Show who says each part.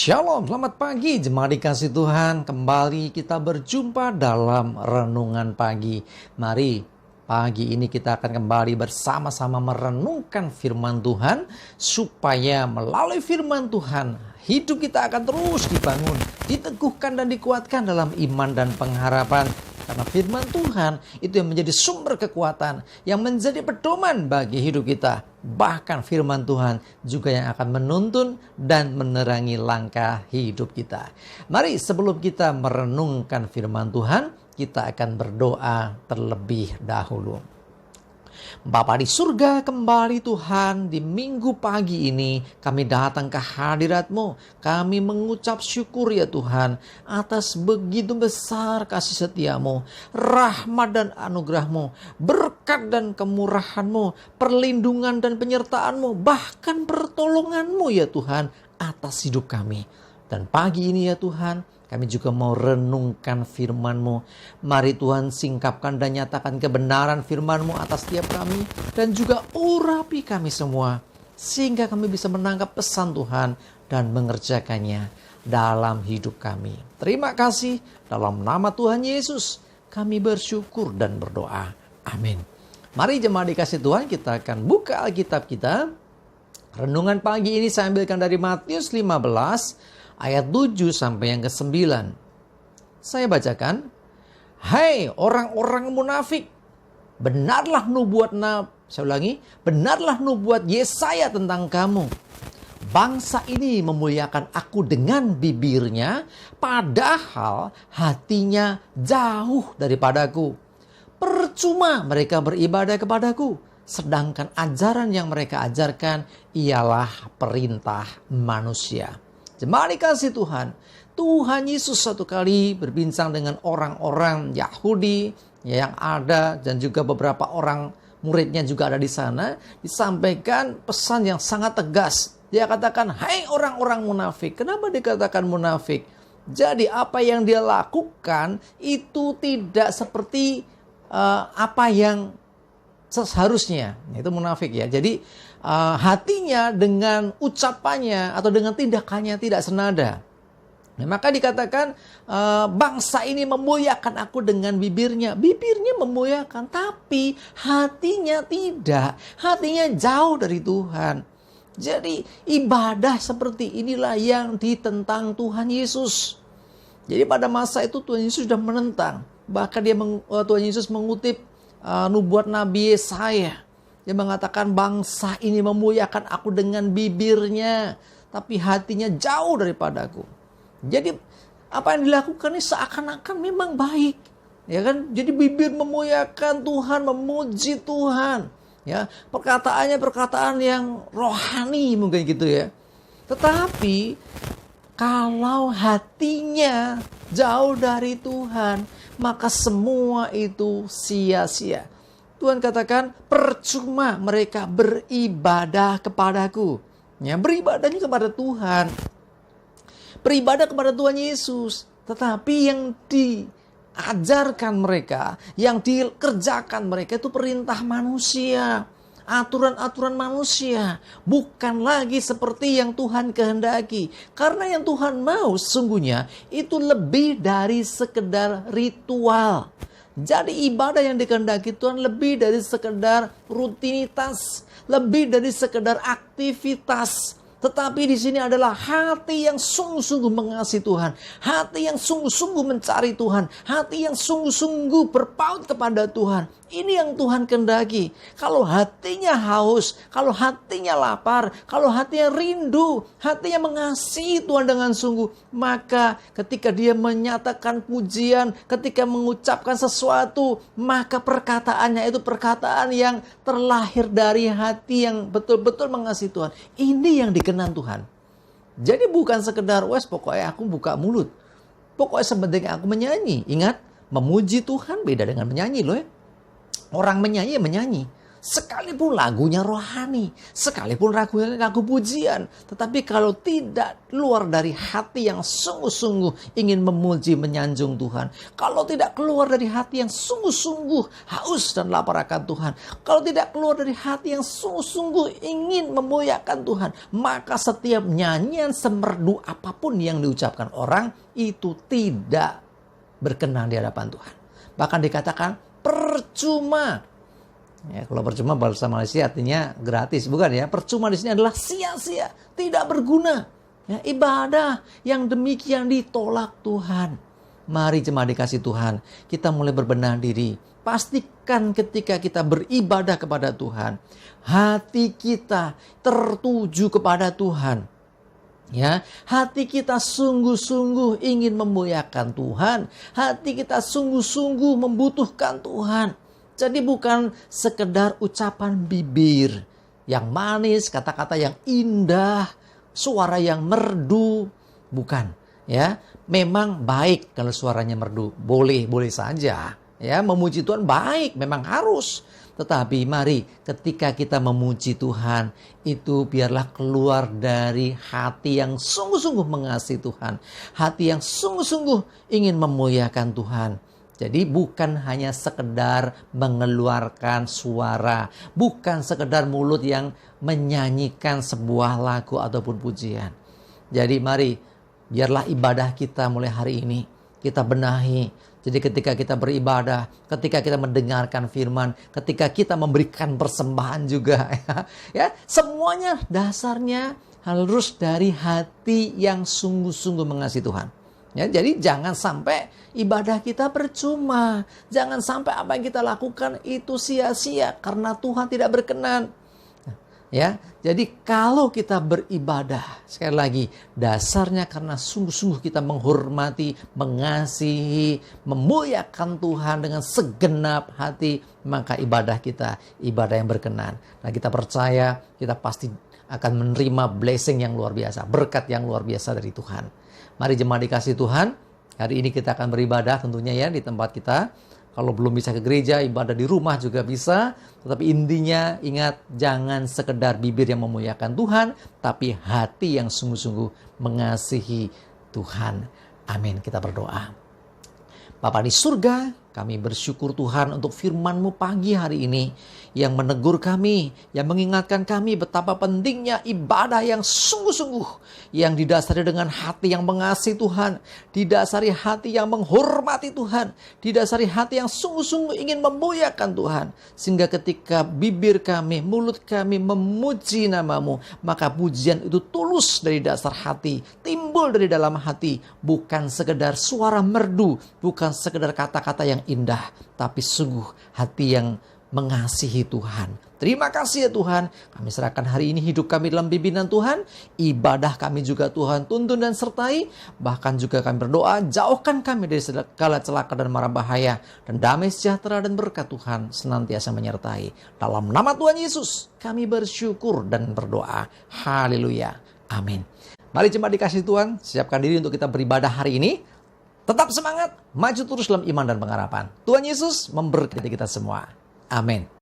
Speaker 1: Shalom, selamat pagi jemaat dikasih Tuhan. Kembali kita berjumpa dalam renungan pagi. Mari pagi ini kita akan kembali bersama-sama merenungkan firman Tuhan, supaya melalui firman Tuhan hidup kita akan terus dibangun, diteguhkan dan dikuatkan dalam iman dan pengharapan. Karena firman Tuhan itu yang menjadi sumber kekuatan, yang menjadi pedoman bagi hidup kita. Bahkan firman Tuhan juga yang akan menuntun dan menerangi langkah hidup kita. Mari sebelum kita merenungkan firman Tuhan, kita akan berdoa terlebih dahulu. Bapa di surga, kembali Tuhan di minggu pagi ini kami datang ke hadirat-Mu. Kami mengucap syukur ya Tuhan atas begitu besar kasih setia-Mu, rahmat dan anugerah-Mu, berkat dan kemurahan-Mu, perlindungan dan penyertaan-Mu, bahkan pertolongan-Mu ya Tuhan atas hidup kami. Dan pagi ini ya Tuhan, kami juga mau renungkan firman-Mu. Mari Tuhan singkapkan dan nyatakan kebenaran firman-Mu atas setiap kami. Dan juga urapi kami semua. Sehingga kami bisa menangkap pesan Tuhan dan mengerjakannya dalam hidup kami. Terima kasih. Dalam nama Tuhan Yesus kami bersyukur dan berdoa. Amin. Mari jemaat dikasih Tuhan, kita akan buka Alkitab kita. Renungan pagi ini saya ambilkan dari Matius 15 ayat 7 sampai yang ke-9. Saya bacakan. Hai orang-orang munafik, benarlah nubuat benarlah nubuat Yesaya tentang kamu. Bangsa ini memuliakan aku dengan bibirnya, padahal hatinya jauh daripadaku. Percuma mereka beribadah kepadaku, sedangkan ajaran yang mereka ajarkan ialah perintah manusia. Jemaat dikasih Tuhan, Tuhan Yesus satu kali berbincang dengan orang-orang Yahudi yang ada, dan juga beberapa orang muridnya juga ada di sana. Disampaikan pesan yang sangat tegas. Dia katakan, hai orang-orang munafik. Kenapa dikatakan munafik? Jadi apa yang dia lakukan itu tidak seperti apa yang seharusnya. Itu munafik ya. Jadi hatinya dengan ucapannya atau dengan tindakannya tidak senada. Nah, maka dikatakan bangsa ini memuliakan aku dengan bibirnya. Bibirnya memuliakan, tapi hatinya tidak. Hatinya jauh dari Tuhan. Jadi ibadah seperti inilah yang ditentang Tuhan Yesus. Jadi pada masa itu Tuhan Yesus sudah menentang. Bahkan Tuhan Yesus mengutip nubuat Nabi Yesaya. Dia mengatakan bangsa ini memuliakan aku dengan bibirnya, tapi hatinya jauh daripadaku. Jadi apa yang dilakukan ini seakan-akan memang baik, ya kan? Jadi bibir memuliakan Tuhan, memuji Tuhan, ya. Perkataannya perkataan yang rohani mungkin gitu ya. Tetapi kalau hatinya jauh dari Tuhan, maka semua itu sia-sia. Tuhan katakan, percuma mereka beribadah kepadaku. Ya, beribadahnya kepada Tuhan. Beribadah kepada Tuhan Yesus. Tetapi yang diajarkan mereka, yang dikerjakan mereka itu perintah manusia. Aturan-aturan manusia. Bukan lagi seperti yang Tuhan kehendaki. Karena yang Tuhan mau sesungguhnya itu lebih dari sekedar ritual. Jadi ibadah yang dikehendaki Tuhan lebih dari sekedar rutinitas, lebih dari sekedar aktivitas. Tetapi di sini adalah hati yang sungguh-sungguh mengasihi Tuhan, hati yang sungguh-sungguh mencari Tuhan, hati yang sungguh-sungguh berpaut kepada Tuhan. Ini yang Tuhan kehendaki. Kalau hatinya haus, kalau hatinya lapar, kalau hatinya rindu, hatinya mengasihi Tuhan dengan sungguh, maka ketika dia menyatakan pujian, ketika mengucapkan sesuatu, maka perkataannya itu perkataan yang terlahir dari hati yang betul-betul mengasihi Tuhan. Ini yang dikenan Tuhan. Jadi bukan sekedar, pokoknya aku buka mulut. Pokoknya sepenting aku menyanyi. Ingat, memuji Tuhan beda dengan menyanyi loh ya. Orang menyanyi, Sekalipun lagunya rohani, sekalipun lagu pujian, tetapi kalau tidak keluar dari hati yang sungguh-sungguh ingin memuji, menyanjung Tuhan, kalau tidak keluar dari hati yang sungguh-sungguh haus dan lapar akan Tuhan, kalau tidak keluar dari hati yang sungguh-sungguh ingin memuliakan Tuhan, maka setiap nyanyian semerdu apapun yang diucapkan orang itu tidak berkenan di hadapan Tuhan. Bahkan dikatakan percuma. Ya, kalau percuma bahasa Malaysia artinya gratis, bukan ya? Percuma di sini adalah sia-sia, tidak berguna. Ya, ibadah yang demikian ditolak Tuhan. Mari jemaat dikasih Tuhan, kita mulai berbenah diri. Pastikan ketika kita beribadah kepada Tuhan, hati kita tertuju kepada Tuhan. Ya, hati kita sungguh-sungguh ingin memuliakan Tuhan. Hati kita sungguh-sungguh membutuhkan Tuhan. Jadi bukan sekedar ucapan bibir yang manis, kata-kata yang indah, suara yang merdu, bukan. Ya, memang baik kalau suaranya merdu, boleh saja. Ya, memuji Tuhan baik, memang harus. Tetapi mari ketika kita memuji Tuhan, itu biarlah keluar dari hati yang sungguh-sungguh mengasihi Tuhan. Hati yang sungguh-sungguh ingin memuliakan Tuhan. Jadi bukan hanya sekedar mengeluarkan suara, bukan sekedar mulut yang menyanyikan sebuah lagu ataupun pujian. Jadi mari, biarlah ibadah kita mulai hari ini kita benahi. Jadi ketika kita beribadah, ketika kita mendengarkan firman, ketika kita memberikan persembahan juga, ya semuanya dasarnya harus dari hati yang sungguh-sungguh mengasihi Tuhan. Ya, jadi jangan sampai ibadah kita percuma. Jangan sampai apa yang kita lakukan itu sia-sia karena Tuhan tidak berkenan. Ya, jadi kalau kita beribadah, sekali lagi dasarnya karena sungguh-sungguh kita menghormati, mengasihi, memuliakan Tuhan dengan segenap hati, maka ibadah kita ibadah yang berkenan. Nah, kita percaya kita pasti akan menerima blessing yang luar biasa, berkat yang luar biasa dari Tuhan. Mari jemaat dikasih Tuhan, hari ini kita akan beribadah tentunya ya di tempat kita. Kalau belum bisa ke gereja, ibadah di rumah juga bisa. Tetapi intinya ingat, jangan sekedar bibir yang memuliakan Tuhan, tapi hati yang sungguh-sungguh mengasihi Tuhan. Amin. Kita berdoa. Bapa di surga, kami bersyukur Tuhan untuk firman-Mu pagi hari ini yang menegur kami, yang mengingatkan kami betapa pentingnya ibadah yang sungguh-sungguh, yang didasari dengan hati yang mengasihi Tuhan, didasari hati yang menghormati Tuhan, didasari hati yang sungguh-sungguh ingin memuliakan Tuhan. Sehingga ketika bibir kami, mulut kami memuji nama-Mu, maka pujian itu tulus dari dasar hati, timbul dari dalam hati, bukan sekedar suara merdu, bukan sekedar kata-kata yang indah, tapi sungguh hati yang mengasihi Tuhan. Terima kasih ya Tuhan, kami serahkan hari ini hidup kami dalam bimbingan Tuhan, ibadah kami juga Tuhan tuntun dan sertai, bahkan juga kami berdoa, jauhkan kami dari segala celaka dan mara bahaya, dan damai sejahtera dan berkat Tuhan senantiasa menyertai. Dalam nama Tuhan Yesus, kami bersyukur dan berdoa. Haleluya. Amin. Mari jemaat dikasih Tuhan, siapkan diri untuk kita beribadah hari ini. Tetap semangat, maju terus dalam iman dan pengharapan. Tuhan Yesus memberkati kita semua. Amin.